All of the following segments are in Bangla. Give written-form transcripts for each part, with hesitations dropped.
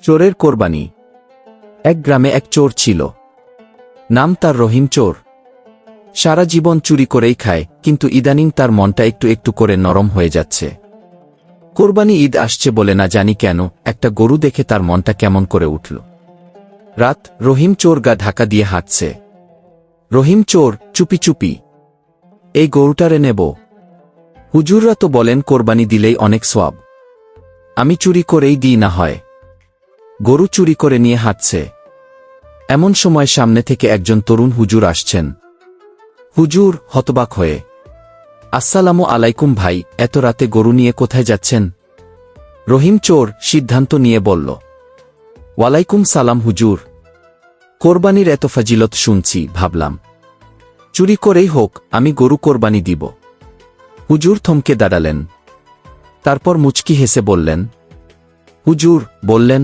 চোরের কোরবানি। এক গ্রামে এক চোর ছিল। নাম তার রহিম চোর। সারা জীবন চুরি করেই খায়, কিন্তু ইদানিং তার মনটা একটু একটু করে নরম হয়ে যাচ্ছে। কোরবানি ঈদ আসছে বলে না জানি কেন একটা গরু দেখে তার মনটা কেমন করে উঠল। রাত, রহিম চোর গা ঢাকা দিয়ে হাঁটছে। রহিম চোর, চুপি চুপি এই গরুটারে নেব। হুজুররা তো বলেন কোরবানি দিলেই অনেক সওয়াব। আমি চুরি করেই দিই না হয়। গরু চুরি করে নিয়ে হাঁটছে। এমন সময় সামনে থেকে একজন তরুণ হুজুর আসছেন। হুজুর হতবাক হয়ে, আসসালামু আলাইকুম ভাই, এত রাতে গরু নিয়ে কোথায় যাচ্ছেন? রহিম চোর সিদ্ধান্ত নিয়ে বলল, ওয়ালাইকুম সালাম হুজুর। কোরবানির এত ফাজিলত শুনছি, ভাবলাম চুরি করেই হোক আমি গরু কোরবানি দিব। হুজুর থমকে দাঁড়ালেন। তারপর মুচকি হেসে বললেন, হুজুর বললেন,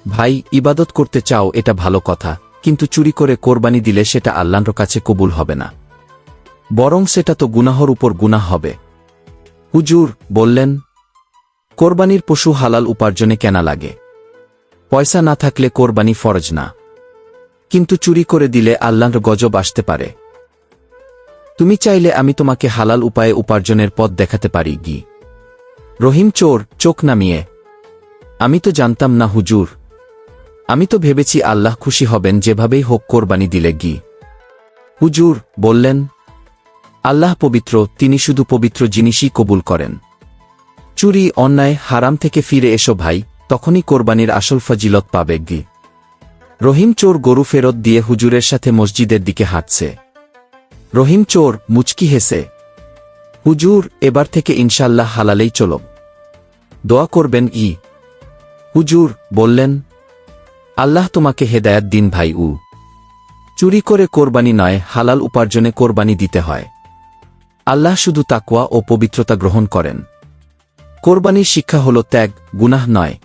ভাই, ইবাদত করতে চাও এটা ভালো কথা, কিন্তু চুরি করে কোরবানি দিলে সেটা আল্লাহর কাছে কবুল হবে না, বরং সেটা তো গুনাহর উপর গুনাহ হবে। হুজুর বললেন, কোরবানির পশু হালাল উপার্জনে কেনা লাগে। পয়সা না থাকলে কোরবানি ফরজ না, কিন্তু চুরি করে দিলে আল্লাহর গজব আসতে পারে। তুমি চাইলে আমি তোমাকে হালাল উপায়ে উপার্জনের পথ দেখাতে পারি কি? রহিম চোর চোখ নামিয়ে, আমি তো জানতাম না হুজুর। আমি তো ভেবেছি আল্লাহ খুশি হবেন যেভাবেই হোক কোরবানি দিলে কি। হুজুর বললেন, আল্লাহ পবিত্র, তিনি শুধু পবিত্র জিনিসই কবুল করেন। চুরি, অন্যায়, হারাম থেকে ফিরে এসো ভাই, তখনই কোরবানির আসল ফজিলত পাবে কি। রহিম চোর গরু ফেরত দিয়ে হুজুরের সাথে মসজিদের দিকে হাঁটছে। রহিম চোর মুচকি হেসে, হুজুর এবার থেকে ইনশাল্লাহ হালালেই চলব। দোয়া করবেন ই। হুজুর বললেন, আল্লাহ তোমাকে হেদায়াত দিন ভাই। চুরি করে কোরবানি নয়, হালাল উপার্জনে কোরবানি দিতে হয়। আল্লাহ শুধু তাকওয়া ও পবিত্রতা গ্রহণ করেন। কোরবানির শিক্ষা হল ত্যাগ, গুনাহ নয়।